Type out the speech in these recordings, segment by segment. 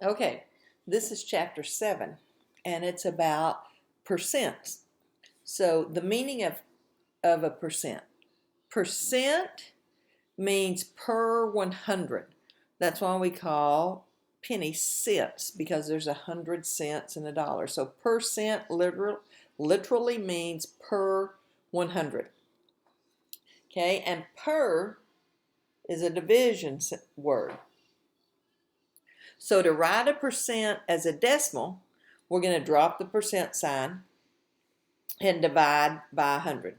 Okay, this is chapter 7, and it's about percents. So the meaning of a percent. Percent means per 100. That's why we call penny cents, because there's 100 cents in a dollar. So percent literally means per 100. Okay, and per is a division word. So to write a percent as a decimal, we're going to drop the percent sign and divide by 100.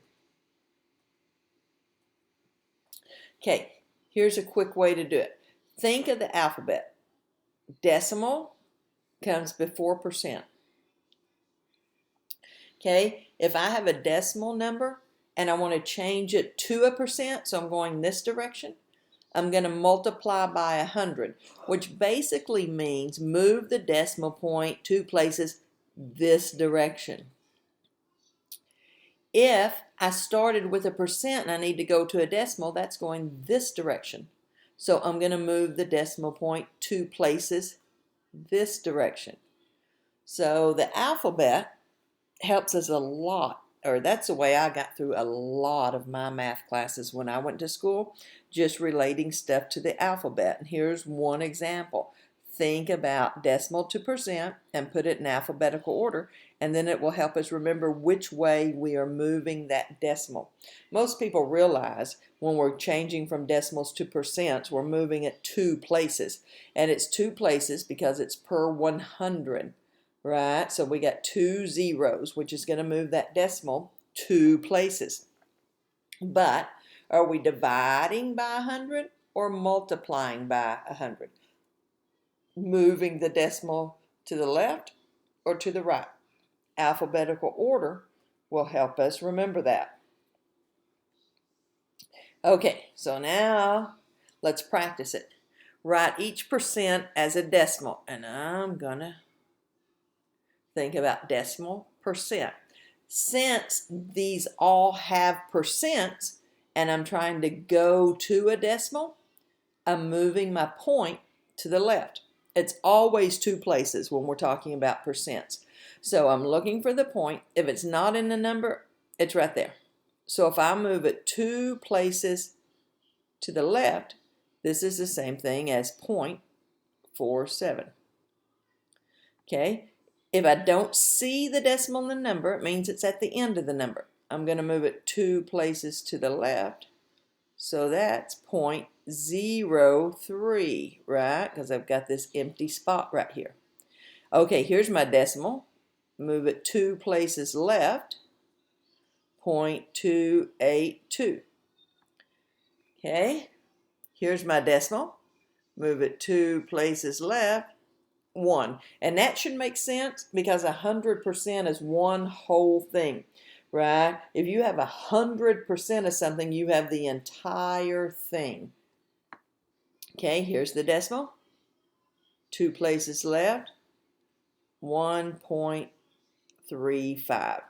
Okay, here's a quick way to do it. Think of the alphabet. Decimal comes before percent. Okay, if I have a decimal number and I want to change it to a percent, so I'm going this direction, I'm going to multiply by 100, which basically means move the decimal point 2 places this direction. If I started with a percent and I need to go to a decimal, that's going this direction. So I'm going to move the decimal point 2 places this direction. So the alphabet helps us a lot, or that's the way I got through a lot of my math classes when I went to school, just relating stuff to the alphabet. And here's one example. Think about decimal to percent and put it in alphabetical order, and then it will help us remember which way we are moving that decimal. Most people realize when we're changing from decimals to percents, we're moving it 2 places. And it's 2 places because it's per 100. Right, so we got 2 zeros, which is going to move that decimal 2 places. But are we dividing by 100 or multiplying by 100? Moving the decimal to the left or to the right? Alphabetical order will help us remember that. Okay, so now let's practice it. Write each percent as a decimal, and I'm going to think about decimal percent. Since these all have percents and I'm trying to go to a decimal, I'm moving my point to the left. It's always 2 places when we're talking about percents. So I'm looking for the point. If it's not in the number, it's right there. So if I move it 2 places to the left, this is the same thing as 0.47. Okay, if I don't see the decimal in the number, it means it's at the end of the number. I'm going to move it 2 places to the left. So that's 0.03, right? Because I've got this empty spot right here. Okay, here's my decimal. Move it 2 places left. 0.282. Okay, here's my decimal. Move it 2 places left. 1. And that should make sense because 100% is one whole thing, right? If you have 100% of something, you have the entire thing. Okay, here's the decimal. 2 places left. 1.35.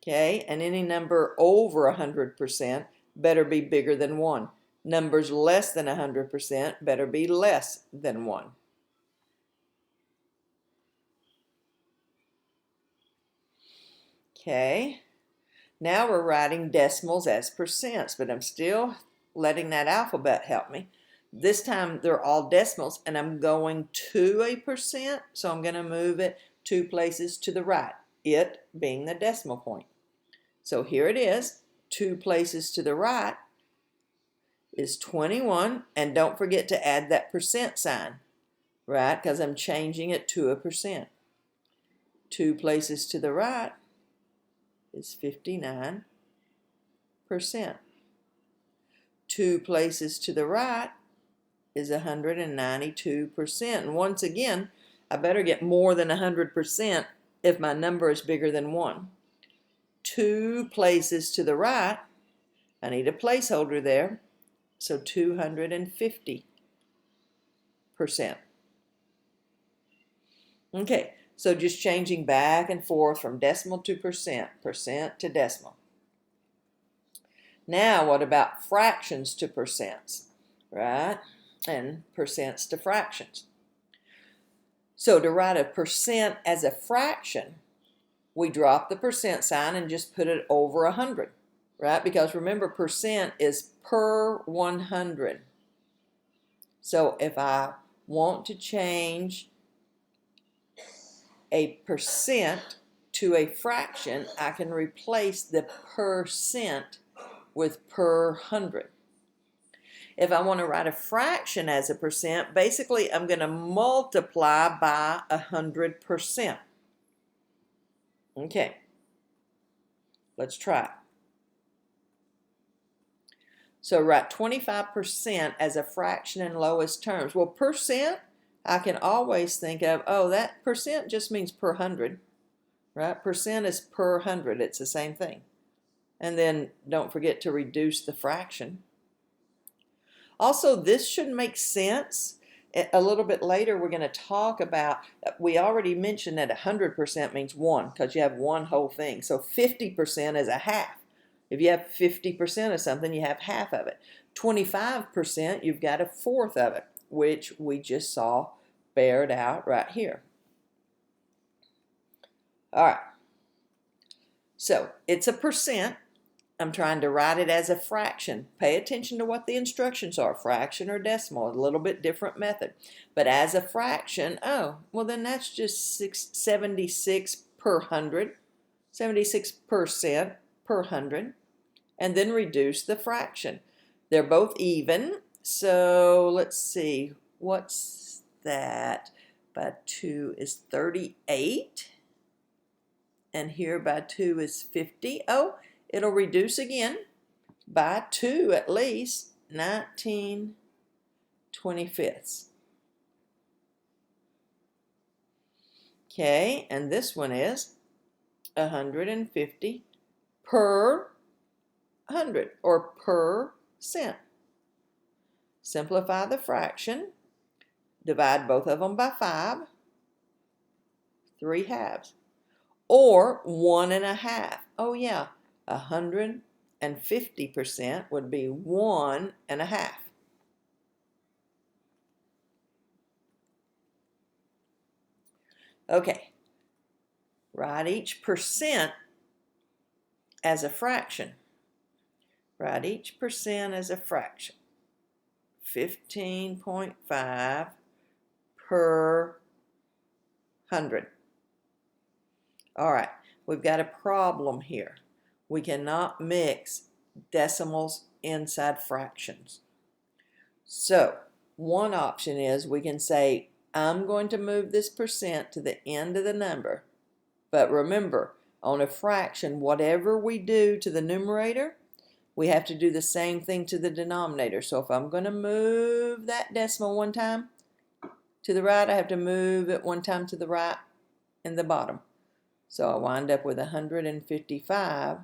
Okay, and any number over 100% better be bigger than 1. Numbers less than 100% better be less than 1. Okay, now we're writing decimals as percents, but I'm still letting that alphabet help me. This time they're all decimals, and I'm going to a percent, so I'm going to move it 2 places to the right, it being the decimal point. So here it is, 2 places to the right is 21, and don't forget to add that percent sign, right, because I'm changing it to a percent. 2 places to the right is 59%. 2 places to the right is 192%. And once again, I better get more than 100% if my number is bigger than 1. 2 places to the right, I need a placeholder there, so 250%. Okay, so just changing back and forth from decimal to percent, percent to decimal. Now, what about fractions to percents, right? and percents to fractions. So to write a percent as a fraction, we drop the percent sign and just put it over 100, right? Because remember, percent is per 100. So if I want to change a percent to a fraction, I can replace the percent with per 100. If I want to write a fraction as a percent, basically I'm going to multiply by 100%. Okay, let's try it. So write 25% as a fraction in lowest terms. Well, percent, I can always think of, oh, that percent just means per 100, right? Percent is per 100. It's the same thing. And then don't forget to reduce the fraction. Also, this should make sense. A little bit later, we're going to talk about, we already mentioned that 100% means one, because you have one whole thing. So 50% is a half. If you have 50% of something, you have half of it. 25%, you've got a fourth of it, which we just saw bared out right here. All right. So it's a percent. I'm trying to write it as a fraction. Pay attention to what the instructions are, fraction or decimal, a little bit different method. But as a fraction, oh, well then that's just 76 per 100, 76% per 100, and then reduce the fraction. They're both even, so let's see, what's that? By 2 is 38, and here by 2 is 50. Oh, it'll reduce again by 2 at least, 19/25. Okay, and this one is 150 per 100, or per cent. Simplify the fraction, divide both of them by 5, 3 halves, or 1 1/2. Oh yeah, 150% would be 1 1/2. Okay, write each percent as a fraction. Write each percent as a fraction. 15.5 per 100. All right, we've got a problem here. We cannot mix decimals inside fractions. So one option is we can say, I'm going to move this percent to the end of the number. But remember, on a fraction, whatever we do to the numerator, we have to do the same thing to the denominator. So if I'm going to move that decimal one time to the right, I have to move it one time to the right in the bottom. So I wind up with 155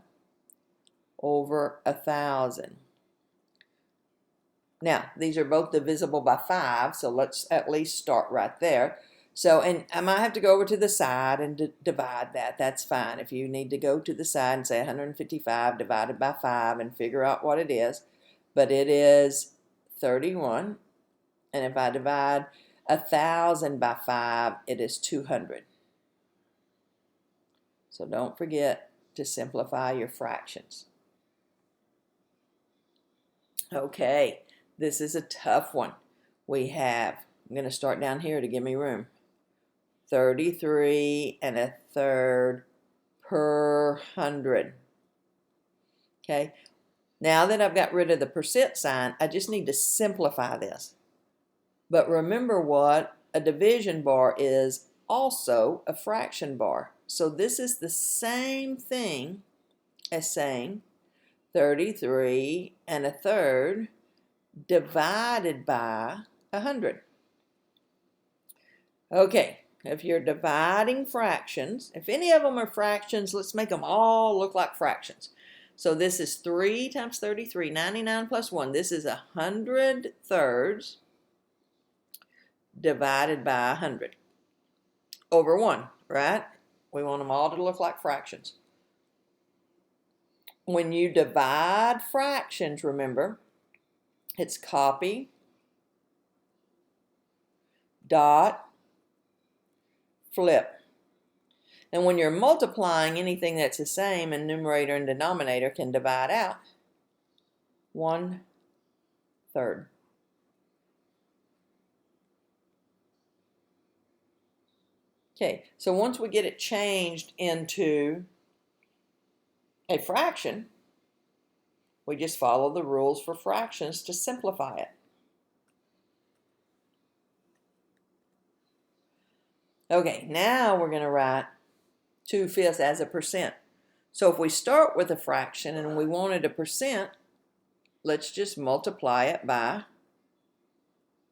over 1,000. Now, these are both divisible by 5, so let's at least start right there. So, and I might have to go over to the side and divide that. That's fine. If you need to go to the side and say 155 divided by 5 and figure out what it is. But it is 31. And if I divide 1,000 by 5, it is 200. So don't forget to simplify your fractions. Okay, this is a tough one. We have, I'm going to start down here to give me room, 33 1/3 per 100. Okay, now that I've got rid of the percent sign, I just need to simplify this. But remember what a division bar is also a fraction bar. So this is the same thing as saying 33 1/3 divided by 100. Okay, if you're dividing fractions, if any of them are fractions, let's make them all look like fractions. So this is 3 times 33, 99 plus 1. This is 100 thirds divided by 100 over 1, right? We want them all to look like fractions. When you divide fractions, remember, it's copy dot, flip. And when you're multiplying, anything that's the same in numerator and denominator can divide out. 1/3. Okay, so once we get it changed into a fraction, we just follow the rules for fractions to simplify it. Okay, now we're going to write 2/5 as a percent. So if we start with a fraction and we wanted a percent, let's just multiply it by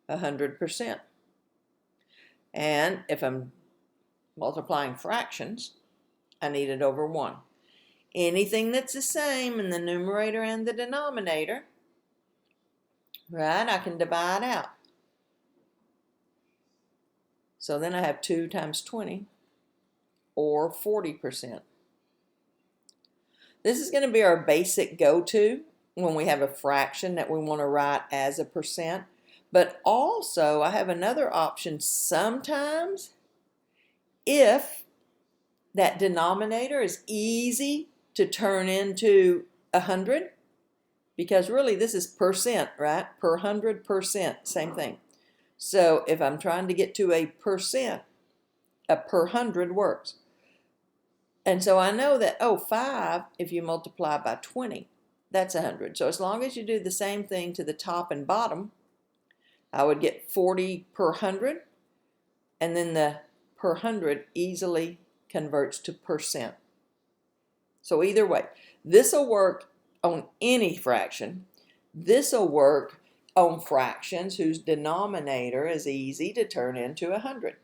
100%. And if I'm multiplying fractions, I need it over 1. Anything that's the same in the numerator and the denominator, right, I can divide out. So then I have 2 times 20, or 40%. This is going to be our basic go-to when we have a fraction that we want to write as a percent. But also, I have another option sometimes if that denominator is easy to turn into 100, because really this is percent, right? Per 100%, same thing. So if I'm trying to get to a percent, a per 100 works. And so I know that, 5, if you multiply by 20, that's 100. So as long as you do the same thing to the top and bottom, I would get 40 per 100, and then the per 100 easily converts to percent. So either way, this will work on any fraction. This will work on fractions whose denominator is easy to turn into 100.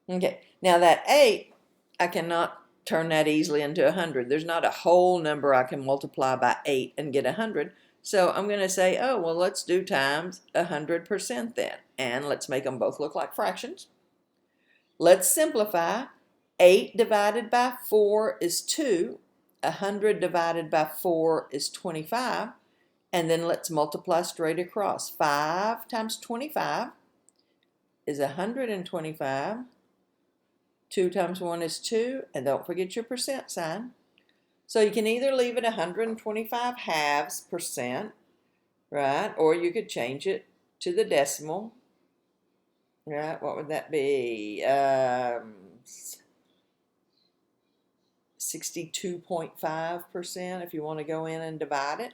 Okay, now that 8, I cannot turn that easily into 100. There's not a whole number I can multiply by 8 and get 100. So I'm going to say, well, let's do times 100% then. And let's make them both look like fractions. Let's simplify. 8 divided by 4 is 2. 100 divided by 4 is 25. And then let's multiply straight across. 5 times 25 is 125. 2 times 1 is 2, and don't forget your percent sign. So you can either leave it 125 halves percent, right? Or you could change it to the decimal, right? What would that be? 62.5% if you want to go in and divide it.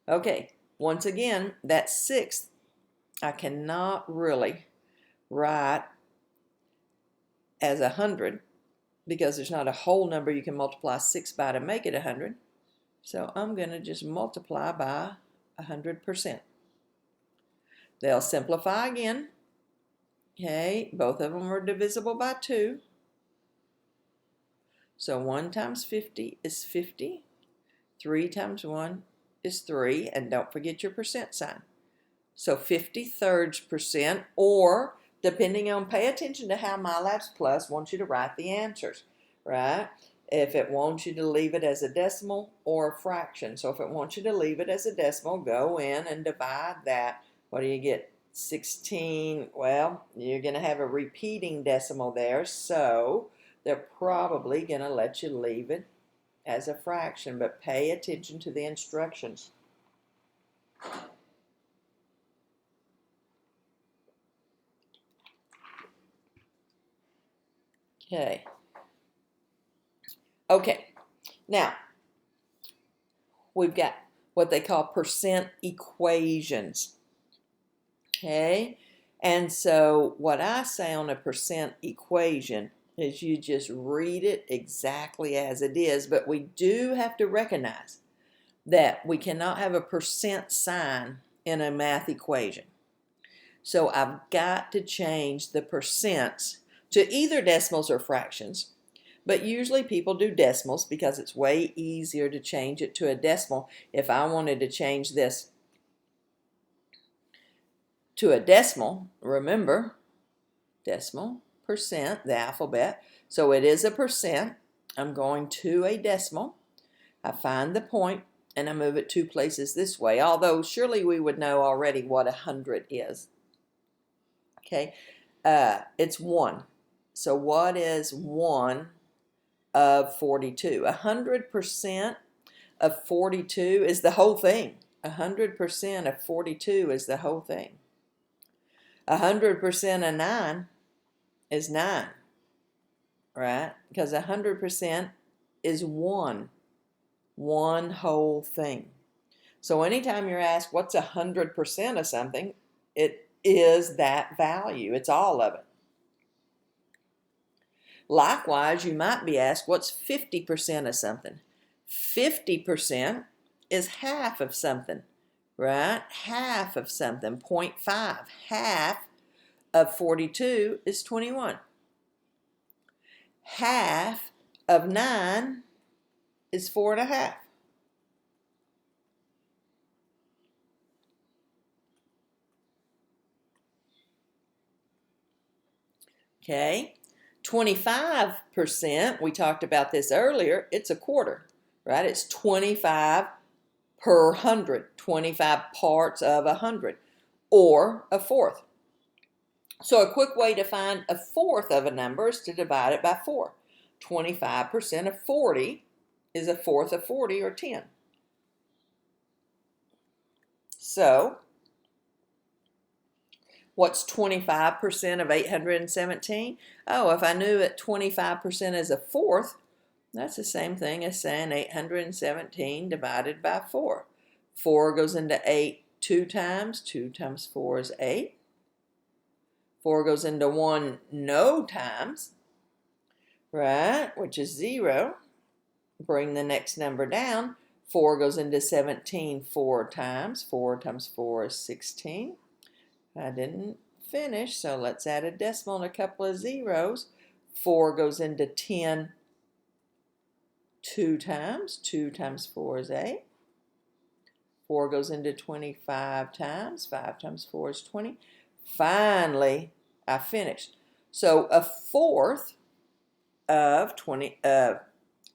Okay. Once again, that 6th, I cannot really write as 100 because there's not a whole number you can multiply 6 by to make it 100. So I'm going to just multiply by 100%. They'll simplify again. Okay, both of them are divisible by 2. So 1 times 50 is 50. 3 times 1 is 3, and don't forget your percent sign. So 50/3%, or depending on, pay attention to how MyLabs Plus wants you to write the answers, right? If it wants you to leave it as a decimal or a fraction. So if it wants you to leave it as a decimal, go in and divide that. What do you get? 16. Well, you're going to have a repeating decimal there, so they're probably going to let you leave it as a fraction, but pay attention to the instructions. Okay. Now we've got what they call percent equations. Okay, and so what I say on a percent equation is you just read it exactly as it is, but we do have to recognize that we cannot have a percent sign in a math equation. So I've got to change the percents to either decimals or fractions, but usually people do decimals because it's way easier to change it to a decimal. If I wanted to change this to a decimal, remember, decimal, percent, the alphabet, so it is a percent. I'm going to a decimal. I find the point and I move it 2 places this way, although surely we would know already what 100 is. Okay, it's 1. So what is 1 of 42? 100% of 42 is the whole thing. 100% of 42 is the whole thing. 100% of 9 is 9, right? Because 100% is one whole thing. So anytime you're asked what's 100% of something, it is that value. It's all of it. Likewise, you might be asked what's 50% of something. 50% is half of something, right? Half of something, 0.5. Half of 42 is 21. Half of 9 is 4.5. Okay, 25%, we talked about this earlier, it's a quarter, right? It's 25 per 100, 25 parts of 100, or a fourth. So a quick way to find a fourth of a number is to divide it by 4. 25% of 40 is a fourth of 40, or 10. So what's 25% of 817? Oh, if I knew that 25% is a fourth, that's the same thing as saying 817 divided by 4. 4 goes into 8 2 times. 2 times 4 is 8. 4 goes into 1 no times, right, which is 0. Bring the next number down. 4 goes into 17 4 times. 4 times 4 is 16. I didn't finish, so let's add a decimal and a couple of zeros. 4 goes into 10 2 times. 2 times 4 is 8. 4 goes into 25 times. 5 times 4 is 20. Finally, I finished. So a fourth of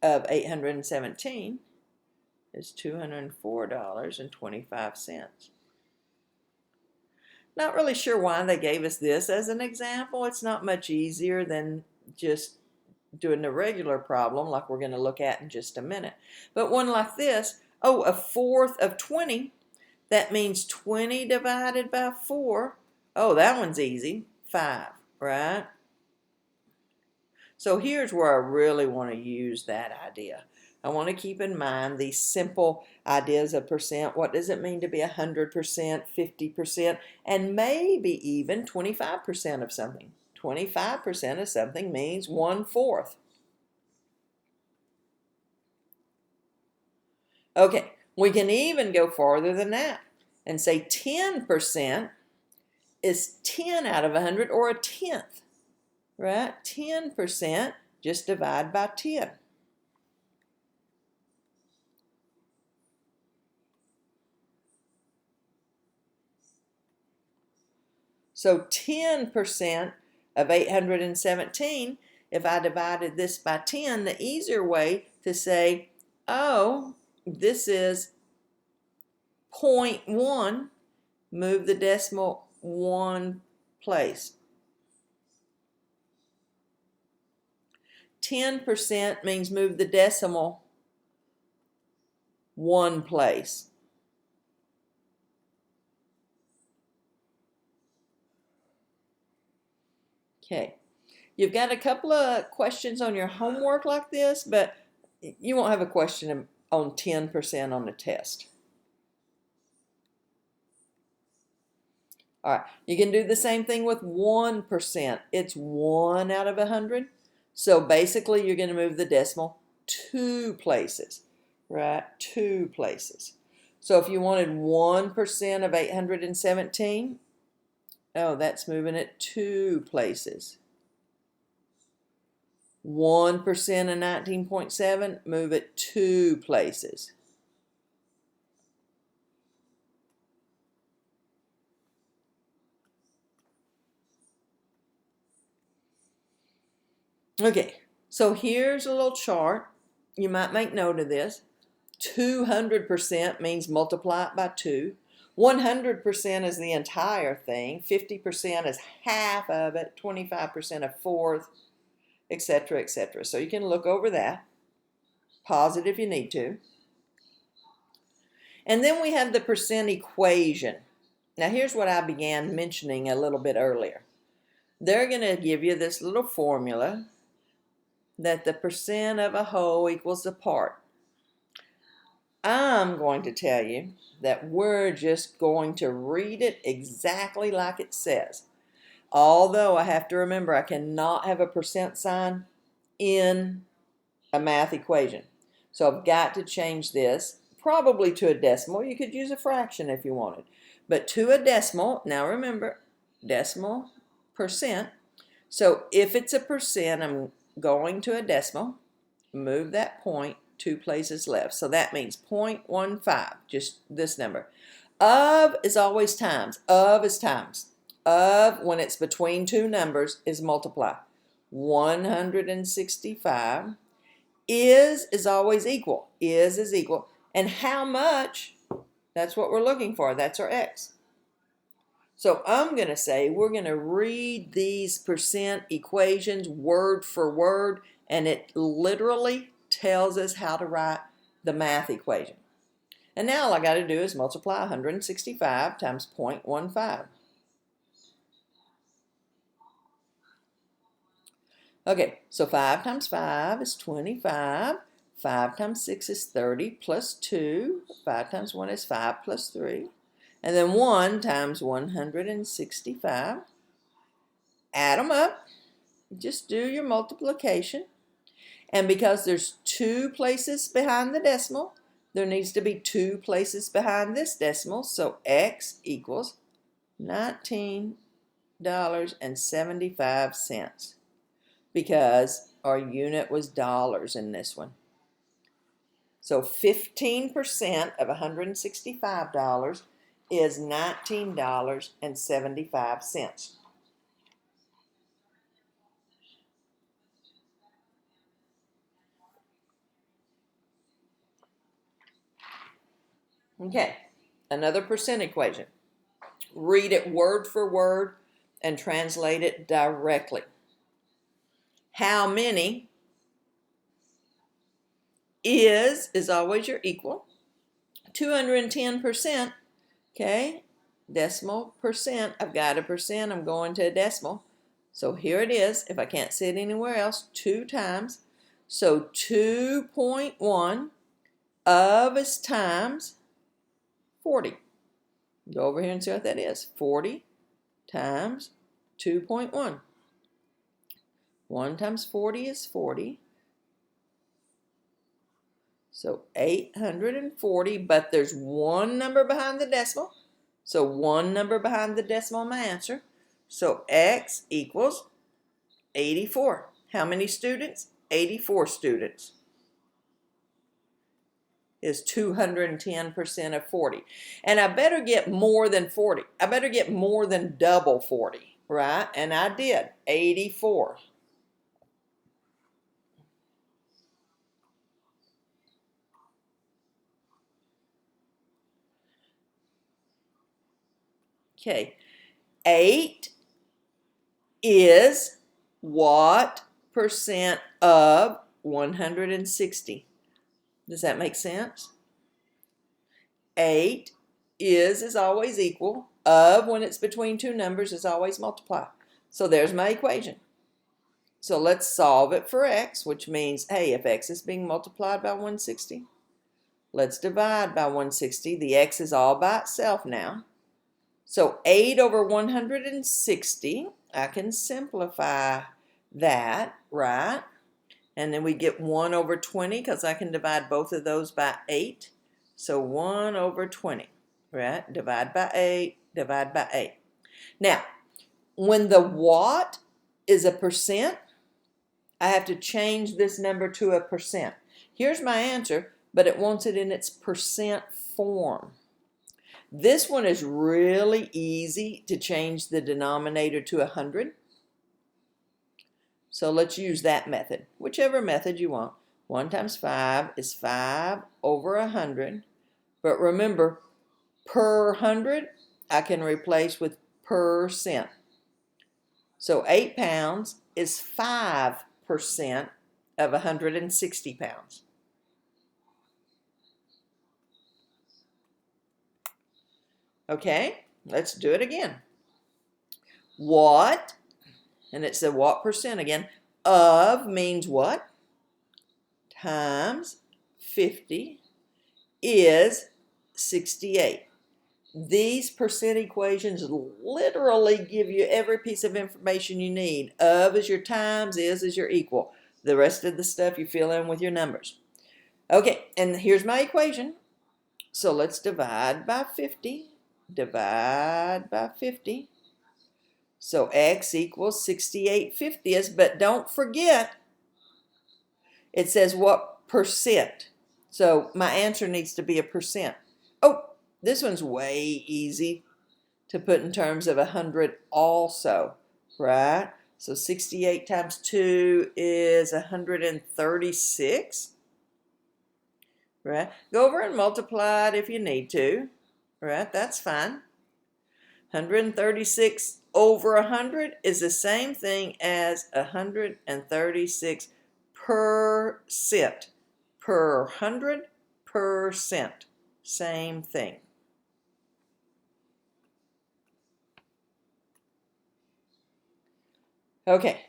817 is $204.25. Not really sure why they gave us this as an example. It's not much easier than just doing the regular problem like we're going to look at in just a minute. But one like this, oh, a fourth of 20, that means 20 divided by 4. Oh, that one's easy, 5, right? So here's where I really want to use that idea. I want to keep in mind these simple ideas of percent. What does it mean to be 100%, 50%, and maybe even 25% of something? 25% of something means 1/4. Okay, we can even go farther than that and say 10% is 10 out of 100, or a tenth, right? 10%, just divide by 10. So 10% of 817, if I divided this by 10, the easier way to say, oh, this is 0.1, move the decimal 1 place. 10% means move the decimal 1 place. Okay, you've got a couple of questions on your homework like this, but you won't have a question on 10% on the test. All right, you can do the same thing with 1%. It's 1 out of 100. So basically, you're going to move the decimal 2 places, right? 2 places. So if you wanted 1% of 817, oh, that's moving it 2 places. 1% of 19.7, move it 2 places. Okay, So here's a little chart. You might make note of this. 200% means multiply it by 2. 100% is the entire thing. 50% is half of it. 25% a fourth, etc., etc. So you can look over that. Pause it if you need to. And then we have the percent equation. Now here's what I began mentioning a little bit earlier. They're going to give you this little formula that the percent of a whole equals the part. I'm going to tell you that we're just going to read it exactly like it says. Although I have to remember I cannot have a percent sign in a math equation. So I've got to change this probably to a decimal. You could use a fraction if you wanted. But to a decimal, now remember, decimal percent. So if it's a percent, I'm going to a decimal, move that point 2 places left. So that means 0.15, just this number. Of is always times. Of is times. Of, when it's between two numbers, is multiply. 165. Is always equal. Is equal. And how much? That's what we're looking for. That's our x. So I'm going to say we're going to read these percent equations word for word, and it literally tells us how to write the math equation. And now all I got to do is multiply 165 times 0.15. Okay, so 5 times 5 is 25. 5 times 6 is 30 plus 2. 5 times 1 is 5 plus 3. And then 1 times 165. Add them up. Just do your multiplication. And because there's 2 places behind the decimal, there needs to be 2 places behind this decimal. So x equals $19.75 because our unit was dollars in this one. So 15% of $165 is $19.75. Okay, another percent equation. Read it word for word and translate it directly. How many is always your equal. 210%, okay, decimal percent. I've got a percent, I'm going to a decimal. So here it is. If I can't see it anywhere else, 2 times. So 2.1 of is times 40. Go over here and see what that is. 40 times 2.1. 1 times 40 is 40. So 840, but there's one number behind the decimal. So one number behind the decimal, my answer. So x equals 84. How many students? 84 students. Is 210% of 40. And I better get more than 40. I better get more than double 40, right? And I did, 84. Okay, 8 is what percent of 160? Does that make sense? 8 is always equal. Of, when it's between two numbers, is always multiply. So there's my equation. So let's solve it for x, which means, hey, if x is being multiplied by 160, let's divide by 160. The x is all by itself now. So 8 over 160, I can simplify that, right? And then we get 1 over 20 because I can divide both of those by 8. So 1 over 20, right? Divide by 8, divide by 8. Now, when the what is a percent, I have to change this number to a percent. Here's my answer, but it wants it in its percent form. This one is really easy to change the denominator to 100. So let's use that method, whichever method you want. 1 times 5 is 5 over 100. But remember, per 100, I can replace with percent. So 8 pounds is 5% of 160 pounds. Okay, let's do it again. What, and it's a what percent again, of means what? Times 50 is 68. These percent equations literally give you every piece of information you need. Of is your times, is your equal. The rest of the stuff you fill in with your numbers. Okay, and here's my equation. So let's divide by 50. Divide by 50. So x equals 68/50, but don't forget, it says what percent. So my answer needs to be a percent. Oh, this one's way easy to put in terms of 100 also, right? So 68 times 2 is 136, right? Go over and multiply it if you need to, right? That's fine. 136 over 100 is the same thing as 136%. Per 100%. Same thing. Okay.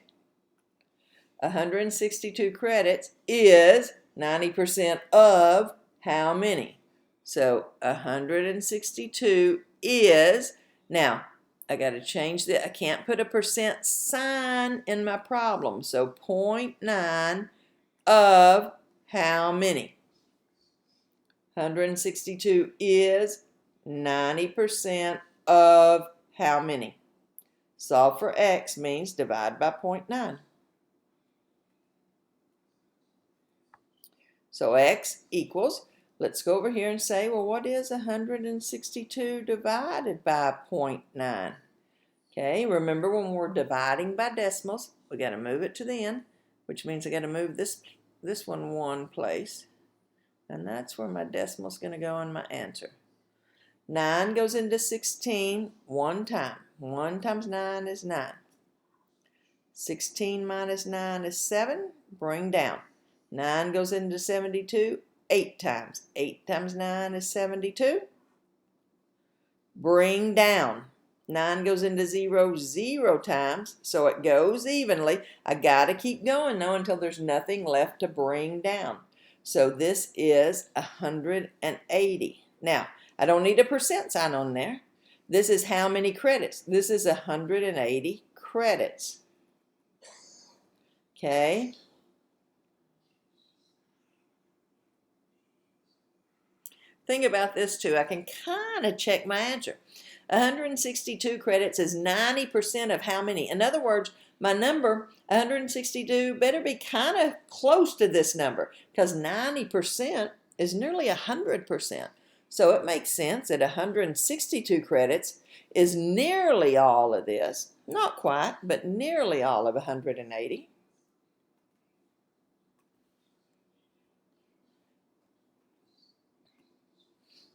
162 credits is 90% of how many? So 162 is, now I got to change I can't put a percent sign in my problem. So 0.9 of how many? 162 is 90% of how many? Solve for x means divide by 0.9. So x equals, let's go over here and say, well, what is 162 divided by 0.9? Okay, remember when we're dividing by decimals, we got to move it to the end, which means I got to move this one place. And that's where my decimal's going to go in my answer. 9 goes into 16 one time. 1 times 9 is 9. 16 minus 9 is 7. Bring down. 9 goes into 72 8 times. 8 times 9 is 72. Bring down. 9 goes into 0 0 times, so it goes evenly. I got to keep going though until there's nothing left to bring down. So this is 180. Now, I don't need a percent sign on there. This is how many credits. This is 180 credits. Okay. Think about this too. I can kind of check my answer. 162 credits is 90% of how many? In other words, my number, 162, better be kind of close to this number because 90% is nearly 100%. So it makes sense that 162 credits is nearly all of this. Not quite, but nearly all of 180.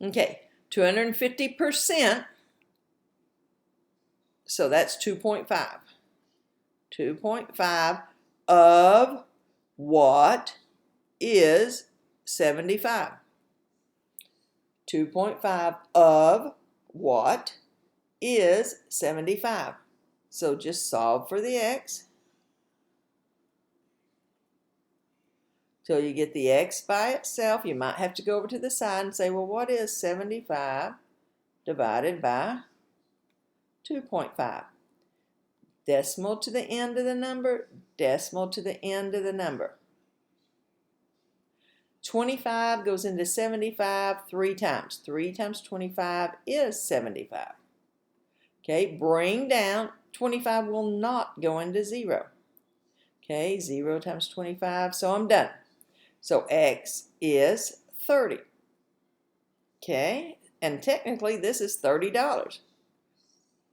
Okay, 250%. So that's 2.5. 2.5 of what is 75? 2.5 of what is 75? So just solve for the x till you get the x by itself. You might have to go over to the side and say, well, what is 75 divided by 2.5? Decimal to the end of the number, decimal to the end of the number. 25 goes into 75 3 times. 3 times 25 is 75. Okay, bring down. 25 will not go into 0. Okay, 0 times 25, so I'm done. So x is 30. Okay, and technically this is $30.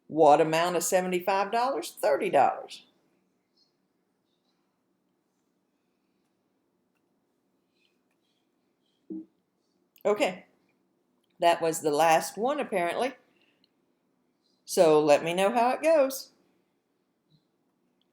What amount is $75? $30. Okay, that was the last one apparently. So let me know how it goes.